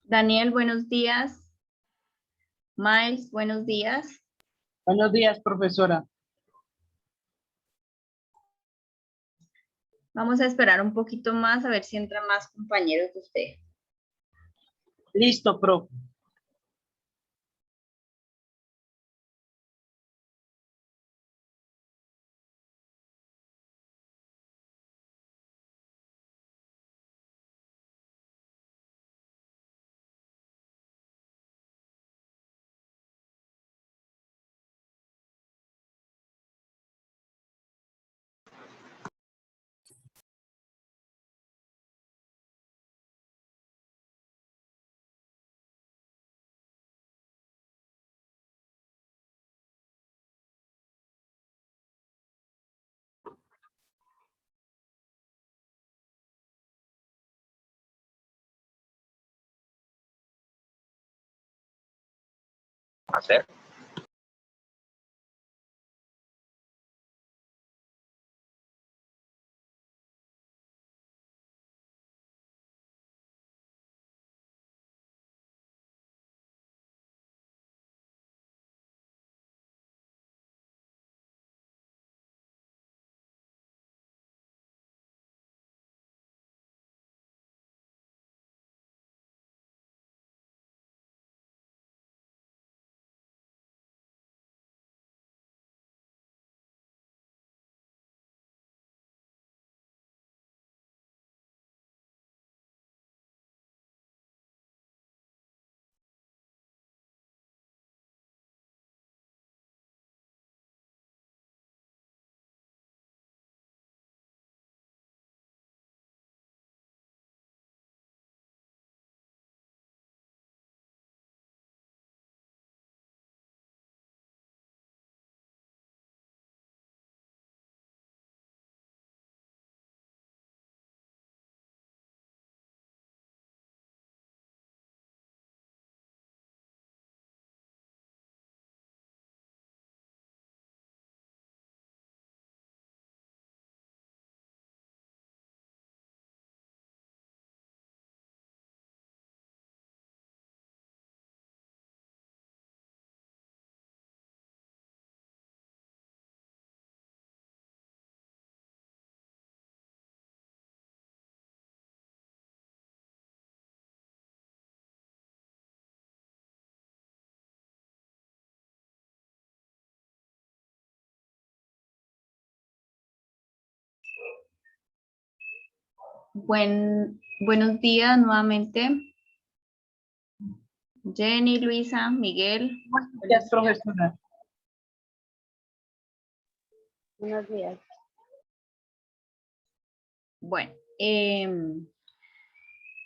Daniel, buenos días. Miles, buenos días. Buenos días, profesora. Vamos a esperar un poquito más a ver si entran más compañeros de usted. Listo, profe. Hacer. Buenos días nuevamente. Jenny, Luisa, Miguel. Buenos días, profesora. Buenos días. Bueno,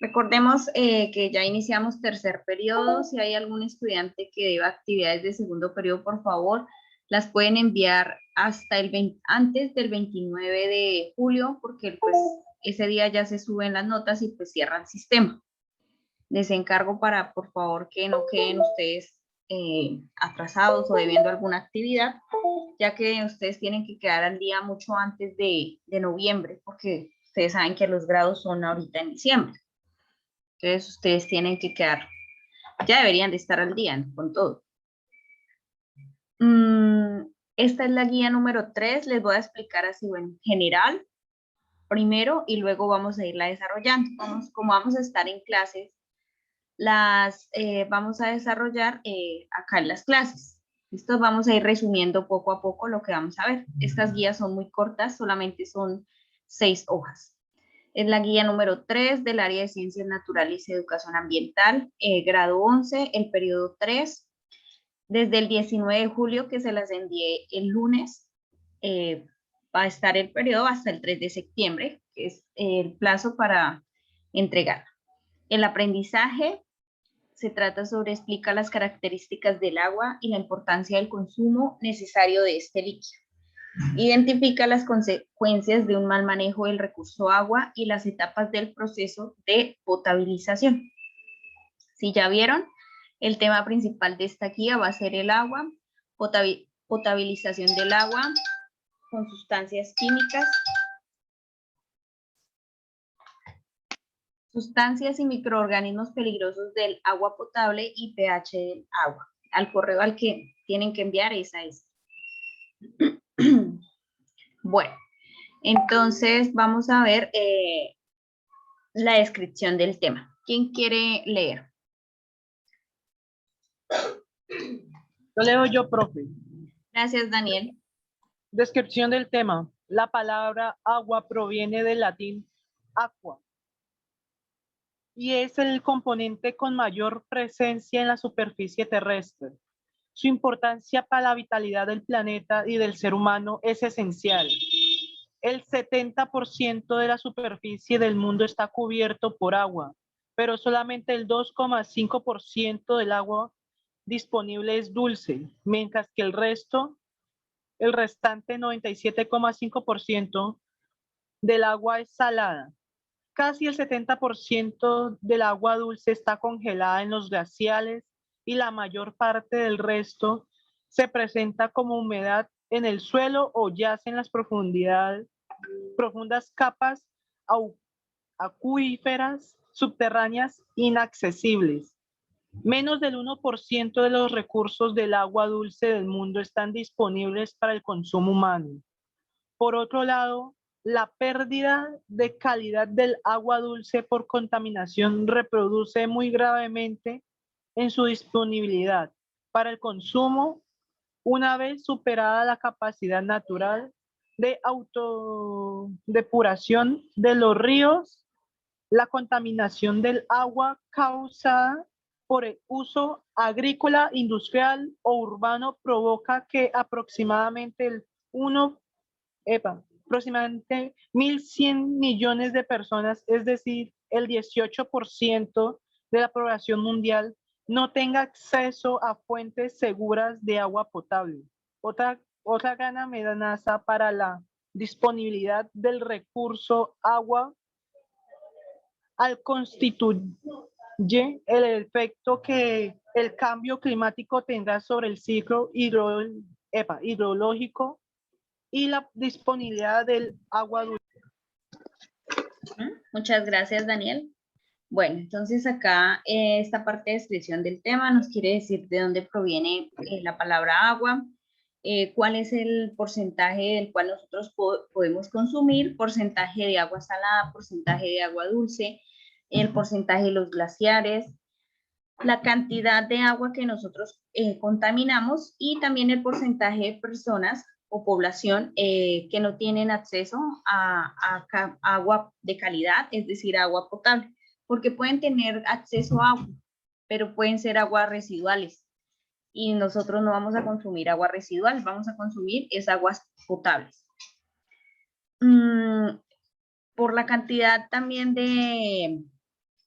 recordemos que ya iniciamos tercer periodo. Si hay algún estudiante que deba actividades de segundo periodo, por favor, las pueden enviar hasta antes del 29 de julio, porque pues ese día ya se suben las notas y pues cierran sistema. Les encargo para, por favor, que no queden ustedes atrasados o debiendo alguna actividad, ya que ustedes tienen que quedar al día mucho antes de noviembre, porque ustedes saben que los grados son ahorita en diciembre. Entonces, ustedes tienen que quedar, ya deberían de estar al día con todo. Esta es la guía número 3, les voy a explicar así, bueno, general, primero, y luego vamos a irla desarrollando. Como vamos a estar en clases, las vamos a desarrollar acá en las clases. Listo, vamos a ir resumiendo poco a poco lo que vamos a ver. Estas guías son muy cortas, solamente son 6 hojas. Es la guía número 3 del área de Ciencias Naturales y Educación Ambiental, grado 11, el periodo 3. Desde el 19 de julio, que se las envié el lunes, va a estar el periodo hasta el 3 de septiembre, que es el plazo para entregar. El aprendizaje se trata sobre explica las características del agua y la importancia del consumo necesario de este líquido. Identifica las consecuencias de un mal manejo del recurso agua y las etapas del proceso de potabilización. Si ya vieron, el tema principal de esta guía va a ser el agua, potabilización del agua con sustancias químicas, Sustancias y microorganismos peligrosos del agua potable y pH del agua. Al correo al que tienen que enviar es a este. Bueno, entonces vamos a ver la descripción del tema. ¿Quién quiere leer? Lo leo yo, profe. Gracias, Daniel. Descripción del tema. La palabra agua proviene del latín aqua y es el componente con mayor presencia en la superficie terrestre. Su importancia para la vitalidad del planeta y del ser humano es esencial. El 70% de la superficie del mundo está cubierto por agua, pero solamente el 2,5% del agua disponible es dulce, mientras que el restante 97,5% del agua es salada. Casi el 70% del agua dulce está congelada en los glaciales y la mayor parte del resto se presenta como humedad en el suelo o yace en las profundas capas acuíferas subterráneas inaccesibles. Menos del 1% de los recursos del agua dulce del mundo están disponibles para el consumo humano. Por otro lado, la pérdida de calidad del agua dulce por contaminación reproduce muy gravemente en su disponibilidad para el consumo una vez superada la capacidad natural de autodepuración de los ríos. La contaminación del agua causada por el uso agrícola, industrial o urbano provoca que aproximadamente aproximadamente 1.100 millones de personas, es decir, el 18% de la población mundial, no tenga acceso a fuentes seguras de agua potable. Otra gran amenaza para la disponibilidad del recurso agua al constituye el efecto que el cambio climático tendrá sobre el ciclo hidrológico y la disponibilidad del agua dulce. Muchas gracias, Daniel. Bueno, entonces acá esta parte de descripción del tema nos quiere decir de dónde proviene la palabra agua, cuál es el porcentaje del cual nosotros podemos consumir, porcentaje de agua salada, porcentaje de agua dulce, el porcentaje de los glaciares, la cantidad de agua que nosotros contaminamos y también el porcentaje de personas o población que no tienen acceso a agua de calidad, es decir, agua potable, porque pueden tener acceso a agua, pero pueden ser aguas residuales y nosotros no vamos a consumir agua residual, vamos a consumir es aguas potables. Por la cantidad también de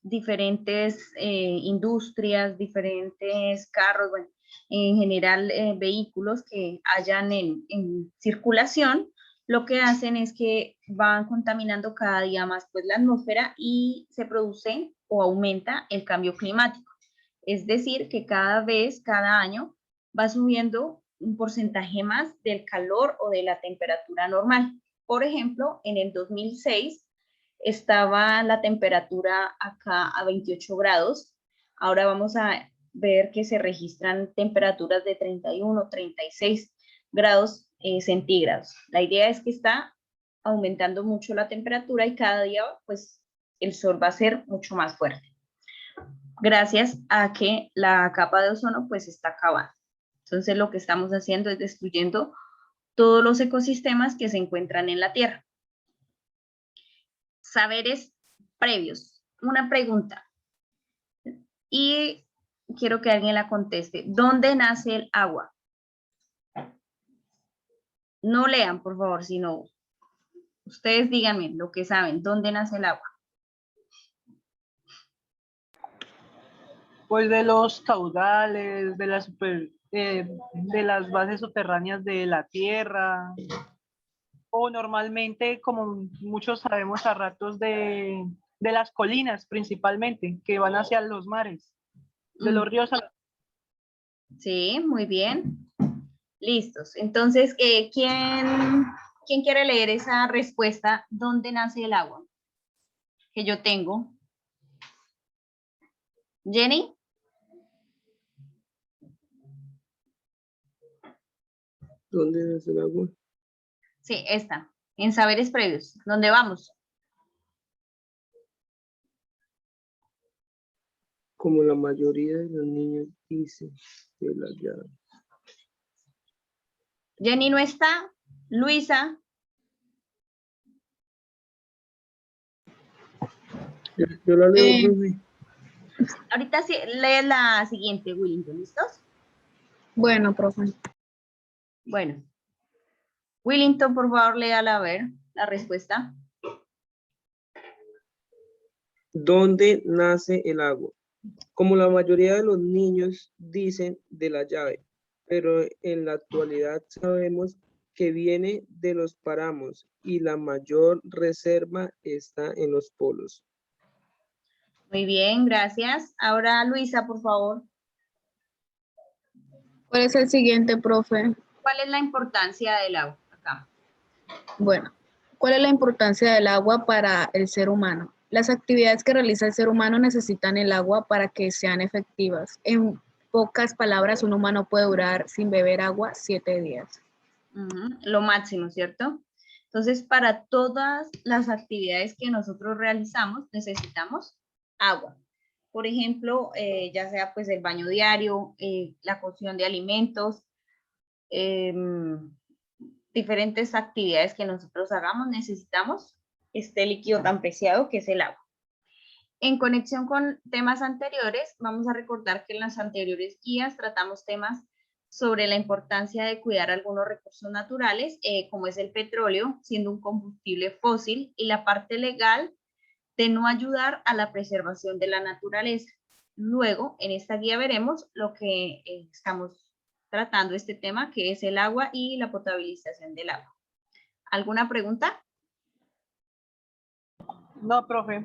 diferentes industrias, diferentes carros, bueno, en general vehículos que hayan en circulación, lo que hacen es que van contaminando cada día más pues, la atmósfera y se produce o aumenta el cambio climático. Es decir, que cada vez, cada año, va subiendo un porcentaje más del calor o de la temperatura normal. Por ejemplo, en el 2006 estaba la temperatura acá a 28 grados. Ahora vamos a ver que se registran temperaturas de 31, 36 grados centígrados. La idea es que está aumentando mucho la temperatura y cada día pues el sol va a ser mucho más fuerte. Gracias a que la capa de ozono pues está acabando. Entonces lo que estamos haciendo es destruyendo todos los ecosistemas que se encuentran en la Tierra. Saberes previos. Una pregunta. Y quiero que alguien la conteste. ¿Dónde nace el agua? No lean, por favor, sino ustedes díganme lo que saben. ¿Dónde nace el agua? Pues de los caudales, de las bases subterráneas de la tierra, o normalmente, como muchos sabemos, a ratos de las colinas principalmente, que van hacia los mares, de los ríos a... Sí, muy bien. Listos. Entonces, ¿quién quiere leer esa respuesta? ¿Dónde nace el agua? Que yo tengo. Jenny, ¿Dónde es el agua? sí, esta, en saberes previos. ¿Dónde vamos? Como la mayoría de los niños dicen de la llave. Jenny no está. Luisa, Yo la leo, profe. ahorita sí, lee la siguiente, Willington, ¿listos? Bueno, profe. Bueno, Willington, por favor, léala a ver la respuesta. ¿Dónde nace el agua? Como la mayoría de los niños dicen de la llave, pero en la actualidad sabemos que viene de los páramos y la mayor reserva está en los polos. Muy bien, gracias. Ahora, Luisa, por favor, ¿Cuál es el siguiente, profe? ¿cuál es la importancia del agua acá? Bueno, ¿cuál es la importancia del agua para el ser humano? Las actividades que realiza el ser humano necesitan el agua para que sean efectivas. En pocas palabras, un humano puede durar sin beber agua 7 días. Lo máximo, ¿cierto? Entonces, para todas las actividades que nosotros realizamos, necesitamos agua. Por ejemplo, ya sea pues el baño diario, la cocción de alimentos, diferentes actividades que nosotros hagamos, necesitamos este líquido tan preciado que es el agua. En conexión con temas anteriores, vamos a recordar que en las anteriores guías tratamos temas sobre la importancia de cuidar algunos recursos naturales, como es el petróleo, siendo un combustible fósil, y la parte legal de no ayudar a la preservación de la naturaleza. Luego, en esta guía veremos lo que estamos tratando este tema, que es el agua y la potabilización del agua. ¿Alguna pregunta? No, profe.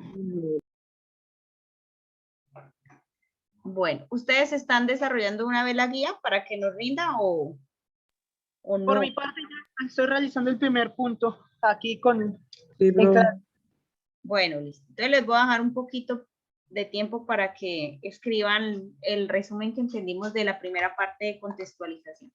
Bueno, ¿ustedes están desarrollando una vez la guía para que nos rinda o no? Por mi parte, ya estoy realizando el primer punto aquí con... Sí, profe. Bueno, listo. Entonces les voy a dejar un poquito de tiempo para que escriban el resumen que entendimos de la primera parte de contextualización.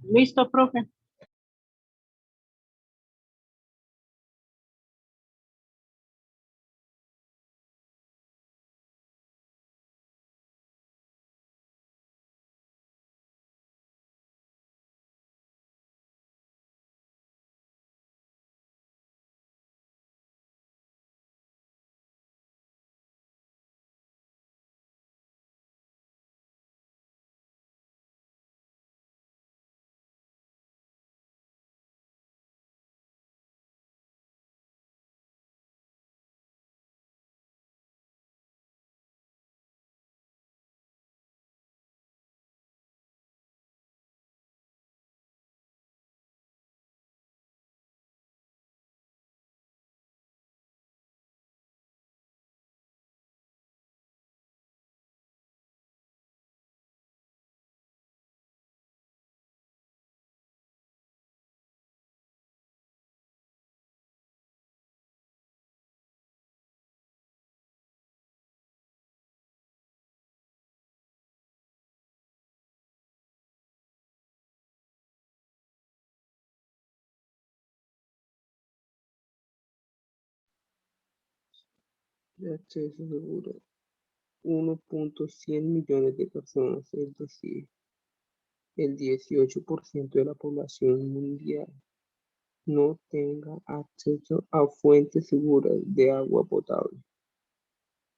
Listo, profe. De acceso seguro. 1.100 millones de personas, es decir, el 18% de la población mundial no tenga acceso a fuentes seguras de agua potable.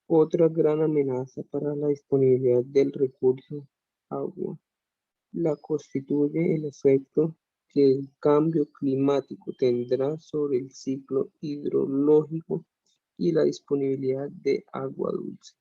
Otra gran amenaza para la disponibilidad del recurso agua la constituye el efecto que el cambio climático tendrá sobre el ciclo hidrológico y la disponibilidad de agua dulce.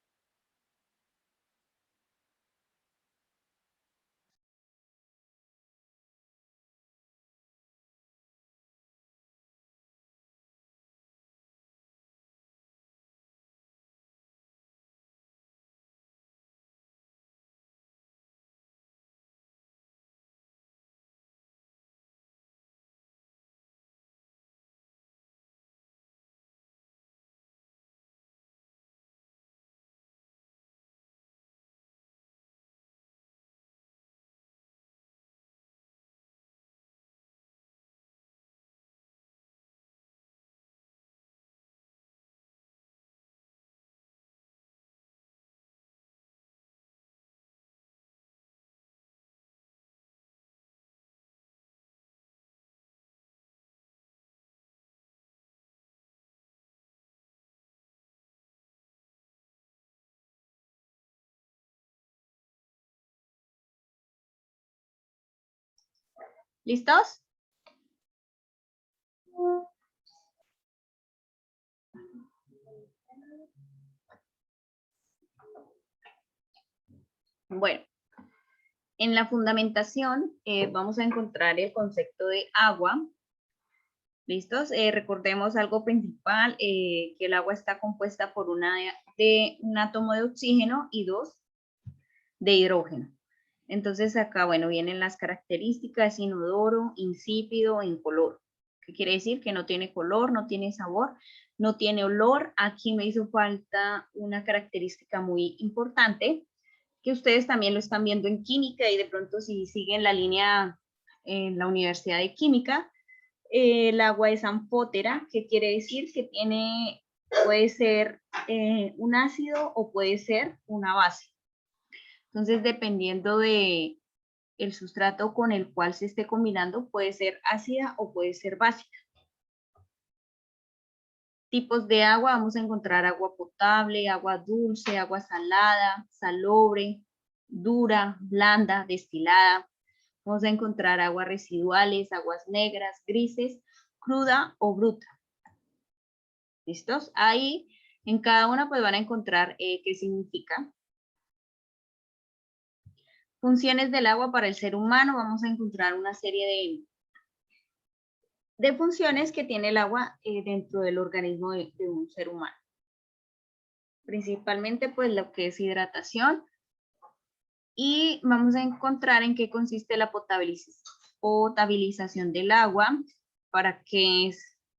¿Listos? Bueno, en la fundamentación vamos a encontrar el concepto de agua. ¿Listos? Recordemos algo principal, que el agua está compuesta por un átomo de oxígeno y 2 de hidrógeno. Entonces acá, bueno, vienen las características: inodoro, insípido, incoloro. ¿Qué quiere decir? Que no tiene color, no tiene sabor, no tiene olor. Aquí me hizo falta una característica muy importante, que ustedes también lo están viendo en química, y de pronto si siguen la línea en la Universidad de Química, el agua es anfótera, que quiere decir que puede ser un ácido o puede ser una base. Entonces, dependiendo de el sustrato con el cual se esté combinando, puede ser ácida o puede ser básica. Tipos de agua: vamos a encontrar agua potable, agua dulce, agua salada, salobre, dura, blanda, destilada. Vamos a encontrar aguas residuales, aguas negras, grises, cruda o bruta. ¿Listos? Ahí en cada una pues van a encontrar qué significa. Funciones del agua para el ser humano: vamos a encontrar una serie de funciones que tiene el agua dentro del organismo de un ser humano. Principalmente pues lo que es hidratación, y vamos a encontrar en qué consiste la potabilización del agua, para qué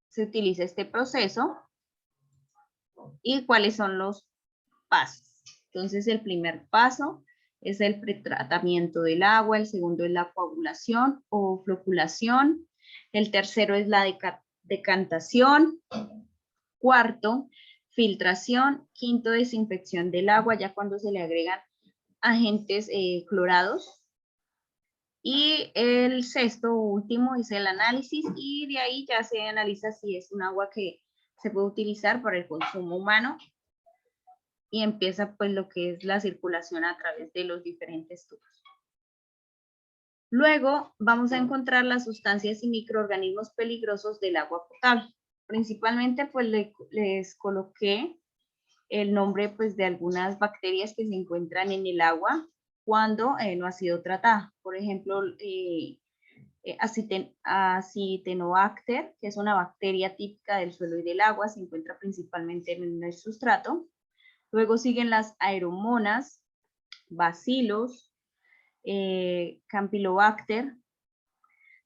se utiliza este proceso y cuáles son los pasos. Entonces, el primer paso es el pretratamiento del agua, el segundo es la coagulación o floculación, el tercero es la decantación, cuarto, filtración, quinto, desinfección del agua, ya cuando se le agregan agentes clorados, y el sexto último es el análisis, y de ahí ya se analiza si es un agua que se puede utilizar para el consumo humano, y empieza pues lo que es la circulación a través de los diferentes tubos. Luego vamos a encontrar las sustancias y microorganismos peligrosos del agua potable. Principalmente pues les coloqué el nombre pues de algunas bacterias que se encuentran en el agua cuando no ha sido tratada. Por ejemplo, Acinetobacter, que es una bacteria típica del suelo y del agua, se encuentra principalmente en el sustrato. Luego siguen las aeromonas, bacilos, Campylobacter.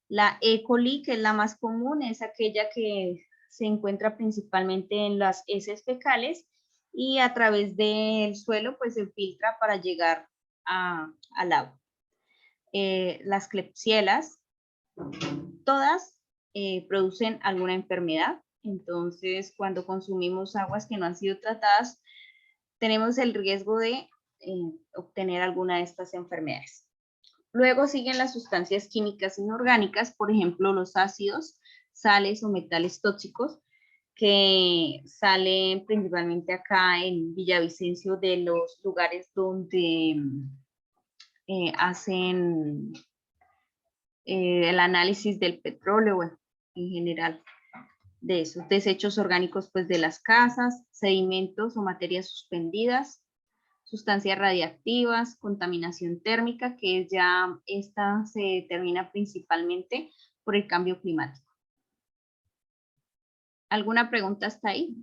La E. coli, que es la más común, es aquella que se encuentra principalmente en las heces fecales, y a través del suelo pues se filtra para llegar al agua. Las Klebsielas, todas producen alguna enfermedad. Entonces, cuando consumimos aguas que no han sido tratadas, tenemos el riesgo de obtener alguna de estas enfermedades. Luego siguen las sustancias químicas inorgánicas, por ejemplo, los ácidos, sales o metales tóxicos, que salen principalmente acá en Villavicencio, de los lugares donde hacen el análisis del petróleo, bueno, en general, de esos desechos orgánicos pues de las casas, sedimentos o materias suspendidas, sustancias radiactivas, contaminación térmica, que ya esta se determina principalmente por el cambio climático. ¿Alguna pregunta hasta ahí?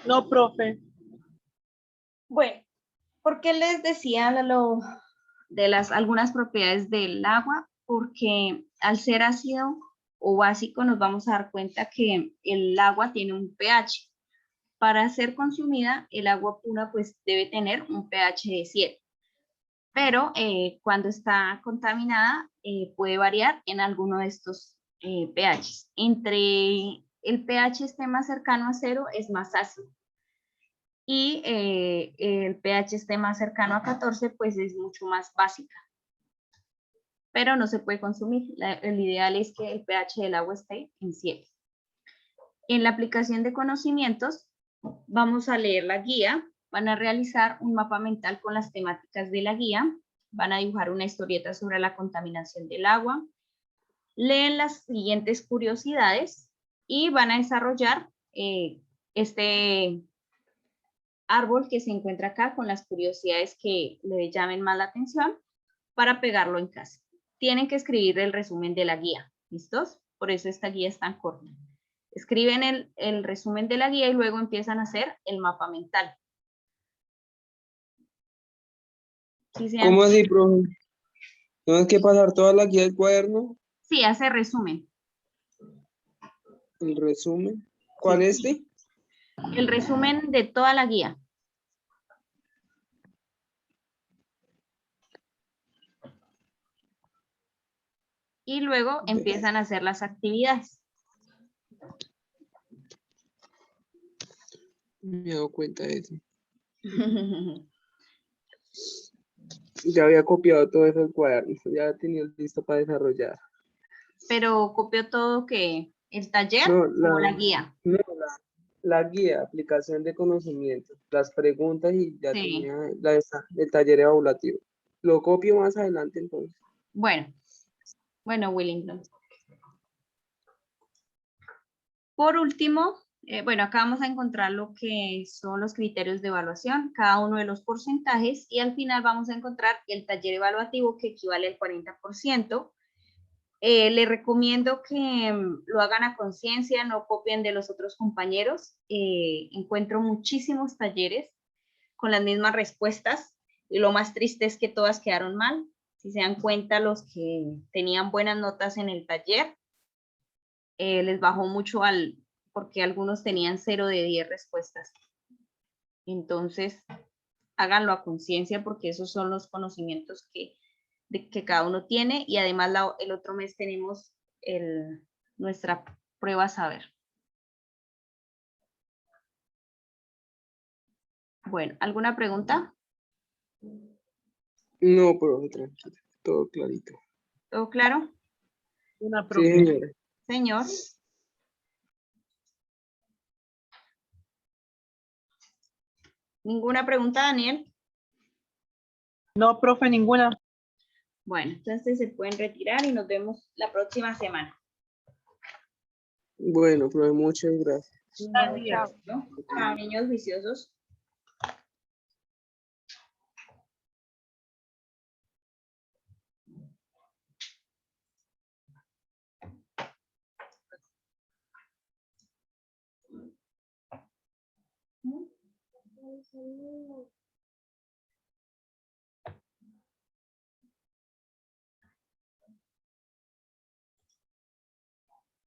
No, profe. Bueno, ¿por qué les decía de algunas propiedades del agua? Porque al ser ácido o básico nos vamos a dar cuenta que el agua tiene un pH. Para ser consumida, el agua pura pues debe tener un pH de 7. Pero cuando está contaminada puede variar en alguno de estos pHs. Entre el pH esté más cercano a 0 es más ácido. Y el pH esté más cercano a 14, pues es mucho más básica. Pero no se puede consumir. El ideal es que el pH del agua esté en 7. En la aplicación de conocimientos, vamos a leer la guía, van a realizar un mapa mental con las temáticas de la guía, van a dibujar una historieta sobre la contaminación del agua, leen las siguientes curiosidades y van a desarrollar este árbol que se encuentra acá con las curiosidades que le llamen más la atención para pegarlo en casa. Tienen que escribir el resumen de la guía, ¿listos? Por eso esta guía es tan corta. Escriben el resumen de la guía y luego empiezan a hacer el mapa mental. ¿Cómo así, profe? ¿Tengo que pasar toda la guía del cuaderno? Sí, hace resumen. ¿El resumen? ¿Cuál es este? El resumen de toda la guía. Y luego empiezan a hacer las actividades. Me he dado cuenta de eso. Ya había copiado todo eso del cuaderno, ya tenía listo para desarrollar. Pero copió todo que el taller No, o la guía. no, la guía, aplicación de conocimiento, las preguntas y ya Sí. tenía el taller evaluativo. Lo copio más adelante entonces. Bueno, Willington. Por último, bueno, acá vamos a encontrar lo que son los criterios de evaluación, cada uno de los porcentajes, y al final vamos a encontrar el taller evaluativo que equivale al 40%. Les recomiendo que lo hagan a conciencia, no copien de los otros compañeros. Encuentro muchísimos talleres con las mismas respuestas y lo más triste es que todas quedaron mal. Si se dan cuenta, los que tenían buenas notas en el taller, les bajó mucho porque algunos tenían 0 de 10 respuestas. Entonces, háganlo a conciencia porque esos son los conocimientos que cada uno tiene y además el otro mes tenemos nuestra prueba saber. Bueno, ¿alguna pregunta? No, profe, tranquilo, todo clarito. ¿Todo claro? Una, Sí, profe. señora. Señor. ¿Ninguna pregunta, Daniel? No, profe, ninguna. Bueno, entonces se pueden retirar y nos vemos la próxima semana. Bueno, profe, muchas gracias. Gracias. ¿No? Chao, niños viciosos.